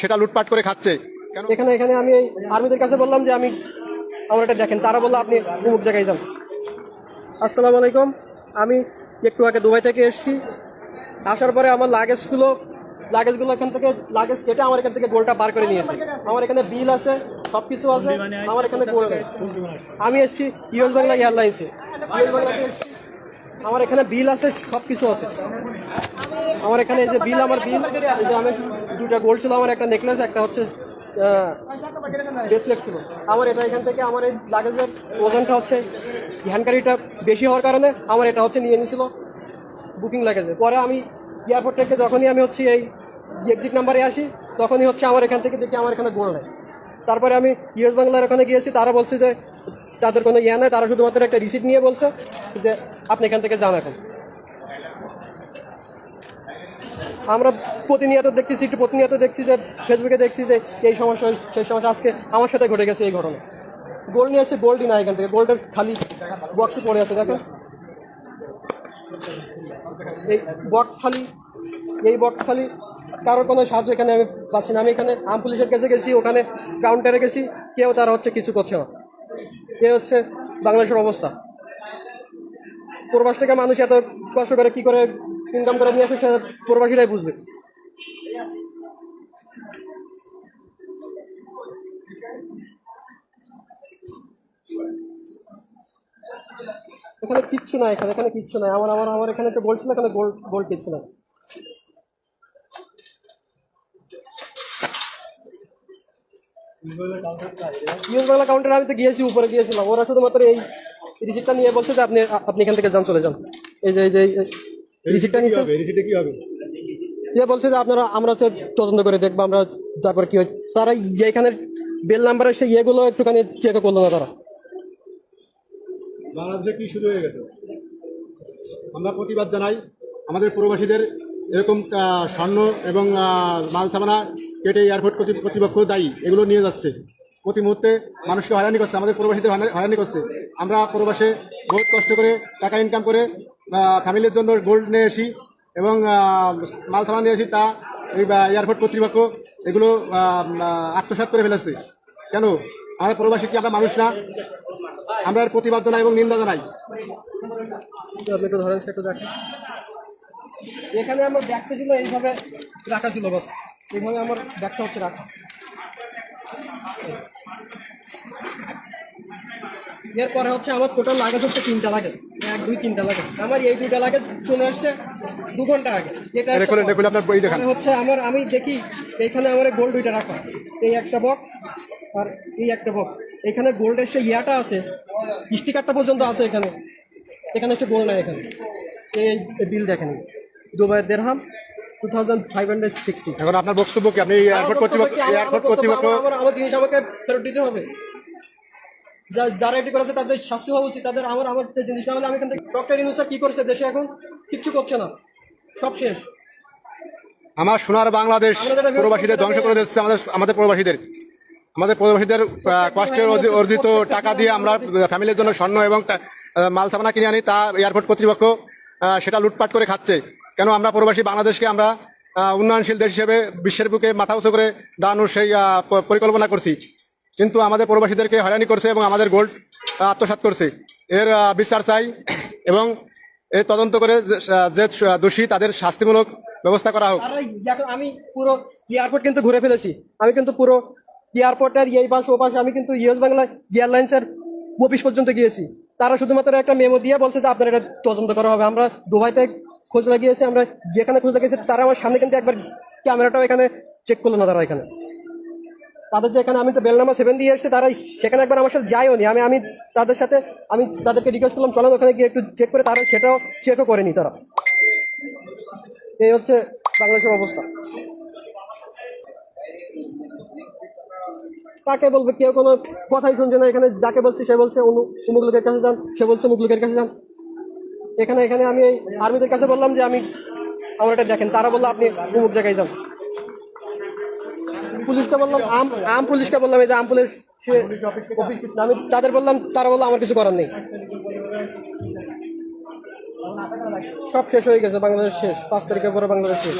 সেটা লুটপাট করে খাচ্ছে। কেন এখানে এখানে আমি আর্মিদের কাছে বললাম যে আমি আমার এটা দেখেন, তারা বললো আপনি অমুক জায়গায় যান। আসসালামু আলাইকুম, আমি একটু আগে দুবাই থেকে এসেছি। আসার পরে আমার লাগেজগুলো এখান থেকে লাগেজ কেটে আমার এখান থেকে গোলটা বার করে নিয়েছে। আমার এখানে বিল আছে, সব কিছু আছে, আমার এখানে গোল নেই। আমি এসেছি ইউএস বাংলা এয়ারলাইন্সে, আমার এখানে বিল আছে, সব কিছু আছে। আমার এখানে এই যে বিল, আমার বিল, এই যে আমি দুটা গোল্ড ছিল, আমার একটা নেকলেস, একটা হচ্ছে ব্রেসলেট ছিল আমার। এটা এখান থেকে আমার এই লাগেজের ওজনটা হচ্ছে হ্যান্ডকারিটা বেশি হওয়ার কারণে আমার এটা হচ্ছে নিয়ে নিয়েছিল বুকিং লাগেজে। পরে আমি এয়ারপোর্ট থেকে যখনই আমি হচ্ছে এই এক্সিট নাম্বারে আসি, তখনই হচ্ছে আমার এখান থেকে দেখি আমার এখানে গোল নেই। তারপরে আমি ইউএস বাংলার ওখানে গিয়েছি, তারা বলছে যে তাদের কোনো ইয়ে নেই, তারা শুধুমাত্র একটা রিসিপ্ট নিয়ে বলছে যে আপনি এখান থেকে যান। এখন আমরা প্রতিনিয়ত দেখছি যে ফেসবুকে দেখছি যে এই সমস্যা সেই সমস্যা, আজকে আমার সাথে ঘটে গেছে এই ঘটনা। গোল্ড নিয়ে আসছে, গোল্ডই না এখান থেকে, গোল্ডের খালি বক্সে পড়ে আছে। দেখেন এই বক্স খালি, কারোর কোনো সাহায্য এখানে আমি পাচ্ছি না। আমি এখানে আর্ম পুলিশের কাছে গেছি, ওখানে কাউন্টারে গেছি, কেউ তারা হচ্ছে কিছু করছে না। এ হচ্ছে বাংলাদেশের অবস্থা। প্রবাস থেকে মানুষ এত কষ্ট করে কি করে ইনকাম করে নিয়ে আসে, সে প্রবাসীরাই বুঝবে। এখানে কিচ্ছু নাই, এখানে কিচ্ছু নাই। আমার এখানে একটা গোল্ড ছিল, এখানে গোল্ড কিচ্ছু নাই। ইউএস বাংলা কাউন্টারে আমি তো গিয়েছি, উপরে গিয়েছিলাম, ওরা শুধুমাত্র এই রিসিপ্টটা নিয়ে বলছে যে আপনি এখান থেকে যান, চলে যান। এই যে রিসিপ্টটা নিচ্ছে, রিসিপ্টে কি হবে? বলছে যে আমরা হচ্ছে তদন্ত করে দেখবো আমরা, তারপর কি হয়। তারা এখানে বেল নাম্বারের সেই ইয়েগুলো একটুখানি চেক করলো না তারা। বাংলাদেশে কি শুরু হয়ে গেছে? আমরা প্রতিবাদ জানাই আমাদের প্রবাসীদের এরকম স্বর্ণ এবং মাল সামানা কেটে এয়ারপোর্ট কর্তৃপক্ষ দায়ী, এগুলো নিয়ে যাচ্ছে, প্রতি মুহূর্তে মানুষকে হয়রানি করছে, আমাদের প্রবাসীদের হয়রানি করছে। আমরা প্রবাসে বহুত কষ্ট করে টাকা ইনকাম করে ফ্যামিলির জন্য গোল্ড নিয়ে আসি এবং মাল সামান নিয়ে আসি, তা এই এয়ারপোর্ট কর্তৃপক্ষ এগুলো আত্মসাৎ করে ফেলেছে। কেন? আমাদের প্রবাসী কি আমরা মানুষ না? আমরা এর প্রতিবাদ জানাই এবং নিন্দা জানাই। আপনি একটু ধরেন, একটু দেখেন, এখানে আমার ব্যাগটা ছিল এইভাবে রাখা ছিল, বাস এইভাবে আমার ব্যাগটা হচ্ছে রাখা। এরপরে হচ্ছে আমার টোটাল লাগেজ হচ্ছে 3টা লাগেজ, 1 2 3টা লাগেজ। আমার এই 2টা লাগেজ চলে আসছে 2 ঘন্টা আগে। এটা হচ্ছে আমি দেখি এইখানে আমার গোল্ড 2টা রাখা, এই একটা বক্স আর এই একটা বক্স। এখানে গোল্ডের সেই ইয়াটা আছে, স্টিকারটা পর্যন্ত আছে এখানে হচ্ছে গোল্ড নাই এখানে। এই বিল দেখেন, দুবাইয়ের দিরহাম 2560। এখন আপনার বক্তব্য কি? আপনি এয়ারপোর্ট কর্তৃপক্ষ আমার জিনিস আমাকে ফেরত দিতে হবে। যারা এটি করেছে তাদের শাস্তি হওয়া উচিত। তাদের আমার জিনিস না হলে আমি এখান থেকে। ডক্টর ইউনূস কি করছে দেশে? এখন কিচ্ছু করছে না, সব শেষ। আমার সোনার বাংলাদেশ প্রবাসীদের ধ্বংস করে দিচ্ছে। আমাদের প্রবাসীদের কষ্টের অর্জিত টাকা দিয়ে আমরা ফ্যামিলির জন্য স্বর্ণ এবং মাল সামানা কিনে আনি, তা এয়ারপোর্ট কর্তৃপক্ষ সেটা লুটপাট করে খাচ্ছে। কেন? আমরা প্রবাসী বাংলাদেশকে আমরা উন্নয়নশীল দেশ হিসেবে বিশ্বের বুকে মাথা উঁচু করে দাঁড়ানোর সেই পরিকল্পনা করছি, কিন্তু আমাদের প্রবাসীদেরকে হয়রানি করছে এবং আমাদের গোল্ড আত্মসাৎ করছে। এর বিচার চাই এবং এই তদন্ত করে যে দোষী তাদের শাস্তিমূলক ব্যবস্থা করা হোক। আমি পুরো এয়ারপোর্ট কিন্তু ঘুরে ফেলেছি, আমি কিন্তু পুরো এয়ারপোর্টের এই পাশ ও পাশে আমি কিন্তু ইউএস বাংলা এয়ারলাইন্সের অফিস পর্যন্ত গিয়েছি। তারা শুধুমাত্র একটা মেমো দিয়ে বলছে যে আপনার এটা তদন্ত করা হবে। আমরা দুবাইতে খোঁজ লাগিয়েছি, আমরা যেখানে খোঁজ লাগিয়েছি তারা আমার সামনে কিন্তু একবার ক্যামেরাটাও এখানে চেক করলো না। তারা এখানে তাদের যে এখানে আমি তো বেল নাম্বার 7 দিয়ে এসেছি, তারা সেখানে একবার আমার সাথে যায়ও নি। আমি তাদেরকে রিকোয়েস্ট করলাম চলেন ওখানে গিয়ে একটু চেক করে, তারা সেটাও চেকও করেনি তারা। এই হচ্ছে বাংলাদেশের অবস্থা। তাকে বলবে, কেউ কোনো কথাই শুনছে না এখানে। যাকে বলছি সে বলছে অমুক লোকের কাছে যান, সে বলছে অমুক লোকের কাছে যান। এখানে আমি আর্মিদের কাছে বললাম যে আমার এটা দেখেন, তারা বললো আপনি অমুক জায়গায় যান। পুলিশকে বললাম, আম পুলিশকে বললাম, এই যে আম পুলিশ আমি তাদের বললাম, তারা বললো আমার কিছু করার নেই। সব শেষ হয়ে গেছে, বাংলাদেশ শেষ। 5 তারিখের পরে বাংলাদেশ শেষ।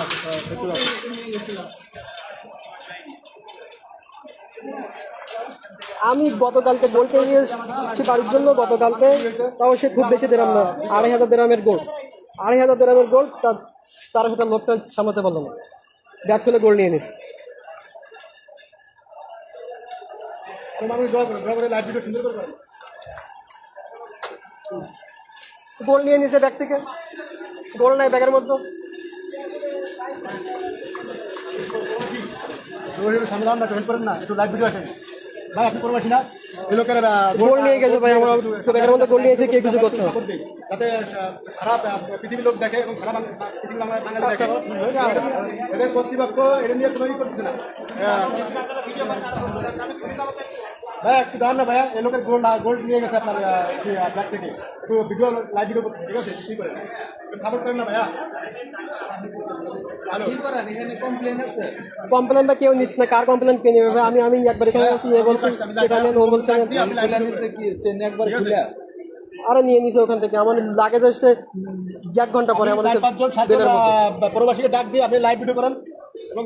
আমি গতকালকে গোল্ড নিয়ে এসেছি বাড়ির জন্য, গতকালকে তাও সে খুব বেশি দিলাম না, 2500 দিরহামের গোল্ড, 2500 দিরহামের গোল্ড, তার সেটা লোকটা সামলাতে পারলো না, ব্যাগ খুলে গোল্ড নিয়ে নিস। গোল্ড নিয়ে নিছে ব্যাগ থেকে, গোল্ড নাই ব্যাগের মধ্যে। সামলাম না, হেল্প করেন না, একটু লাইভ ভিডিও আসেন ভাই, আপনি প্রবাসী না? এই লোকের গোল্ড নিয়ে গেছে ভাই, আমরা ব্যাগের মধ্যে গোল্ড নিয়েছে, কে কিছু করছে না। যাতে সারা পৃথিবীর লোক দেখে এবং সারা পৃথিবীর বাঙালি দেখে, এদের কর্তৃপক্ষ এটা নিয়ে কোনো করতেছে না। ভাইয়া একটু দাঁড়ান না ভাইয়া, এই লোকের গোল্ড নিয়ে গেছে আপনার ব্যাগ থেকে, একটু ভিডিও লাইভ ভিডিও করতে, ঠিক আছে? ঠিক করে খাবার করেন না ভাইয়া। কমপ্লেনটা কেউ নিচ্ছে না, কার কমপ্লেন কে নেবে? আমি একবার এখানে আছি, এ বলছে সেটা নিয়ে, ও বলছে আরে নিয়ে নিছে ওখান থেকে। আমার লাগেজ এসছে 1 ঘন্টা পরে, আমাদের 4-5 প্রবাসীকে ডাক দিয়ে আপনি লাইভ ভিডিও করেন এবং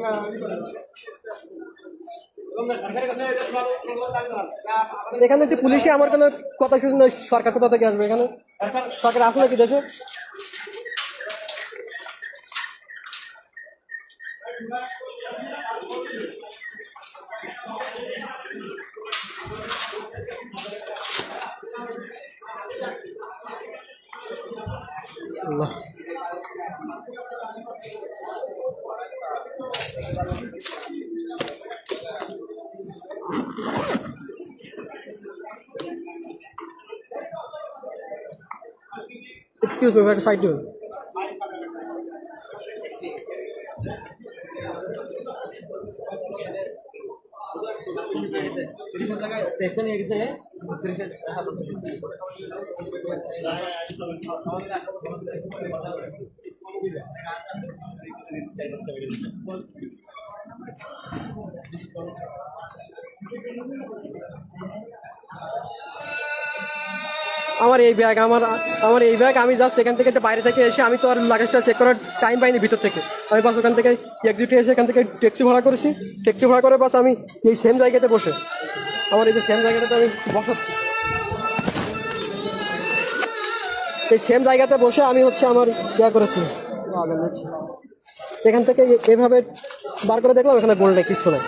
এখানে একটি পুলিশে আমার কোনো কথা শুনে না, সরকার কোথা থেকে আসবে? এখানে সরকার আসে নাকি দেশে? আল্লাহ। Excuse me, where side doing? আমার এই ব্যাগ, আমার এই ব্যাগ, আমি জাস্ট এখান থেকে বাইরে থেকে এসে, আমি তো আর লাগেজটা চেক করার টাইম পাইনি ভিতর থেকে। আমি বাস ওখান থেকে এক্সিটে এসে এখান থেকে ট্যাক্সি ভাড়া করেছি, ট্যাক্সি ভাড়া করে বাস আমি এই সেম জায়গাতে বসে, আমার এই যে সেম জায়গাটাতে আমি বসাচ্ছি, এই সেম জায়গাতে বসে আমি হচ্ছে আমার ইয়া করেছি, এখান থেকে এভাবে বার করে দেখলাম এখানে গোল্ড নেই, কিচ্ছু নেই।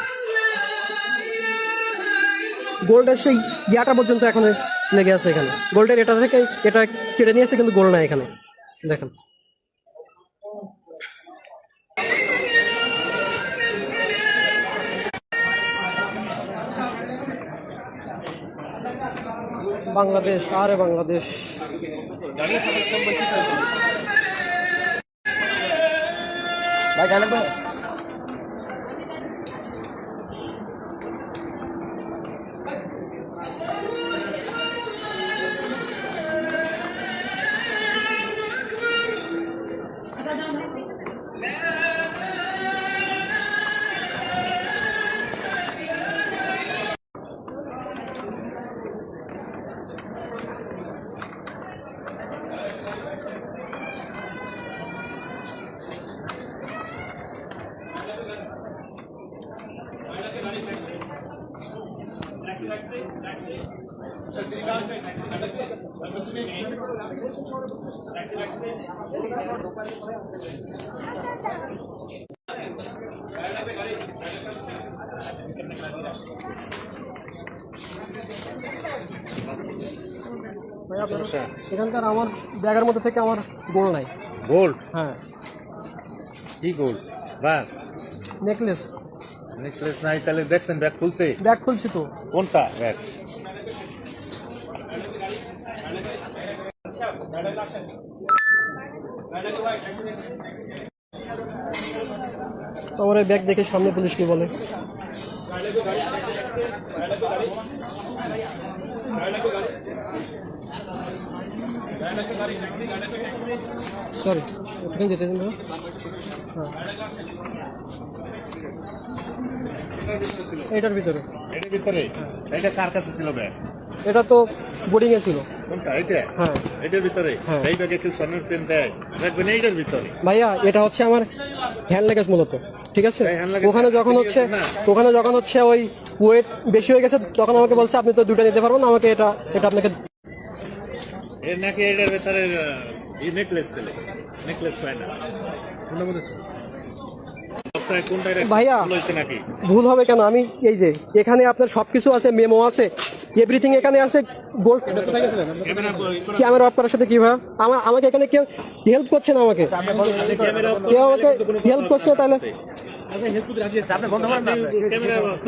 গোল্ডের সেই ইয়াটা পর্যন্ত এখন লেগে আছে এখানে, গোল্ডের এটা থেকে এটা কেটে নিয়েছে, কিন্তু গোল্ড নাই এখানে, দেখেন। বাংলাদেশ, আরে বাংলাদেশ। ভাই গান ভাই, এখানকার আমার ব্যাগের মধ্যে থেকে আমার গোল্ড নাই। গোল্ড? হ্যাঁ। কি গোল্ড? বাহ, নেকলেস। নেকলেস নাই? তাহলে দেখছেন ব্যাগ খুলছে? ব্যাগ খুলছি তো। কোনটা ব্যাগ? আমার এই ব্যাগ দেখে সামনে পুলিশ কি বলে? সরি, ওখানে যেতে দিন। হ্যাঁ, এটার ভিতরে। এটার ভিতরে? এটা কার কাছে ছিল ব্যাগ? এটা তো বোর্ডিং এ ছিল। কোনটা? এটা? হ্যাঁ, এটার ভিতরে। হ্যাঁ। এই ব্যাগে কেউ স্বর্ণের চেন দেয়? রাখবেন এইটার ভিতরে? ভাইয়া এটা হচ্ছে আমার হ্যান্ড লাগেজ মূলত, ঠিক আছে। হ্যান্ড লাগেজ ওখানে যখন হচ্ছে ওই ওয়েট বেশি হয়ে গেছে তখন আমাকে বলছে আপনি তো দুটো নিতে পারবেন না, আমাকে এটা আপনাকে এর নাকি এটার ভেতরে নেকলেস ছিল, নেকলেস পায় না কোনটা ভাইয়া হয়েছে নাকি? ভুল হবে কেন? আমি এই যে এখানে আপনার সবকিছু আছে, মেমো আছে, এভরিথিং এখানে আছে। গোল্ড ক্যামেরা অফ করার সাথে কি ভাই? আমাকে এখানে কেউ হেল্প করছে না, আমাকে কেউ আমাকে হেল্প করছে তাহলে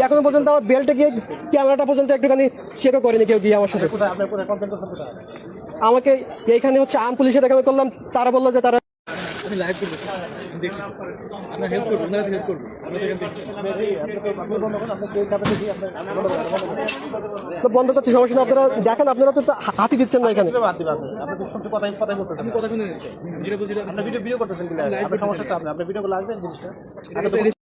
এখনো পর্যন্ত আমার বেল্টে গিয়ে ক্যামেরাটা পর্যন্ত একটুখানি চেকও করেনি কেউ গিয়ে আমার সাথে। আমাকে এইখানে হচ্ছে আর্ম পুলিশের এখানে করলাম, তারা বললো যে তারা তো বন্ধ করছি, সমস্যা নেই। আপনারা দেখেন, আপনারা তো হাতি দিচ্ছেন না এখানে। ভিডিও করতেছেন, সমস্যা তো আপনার ভিডিও গুলো আসবেন জিনিসটা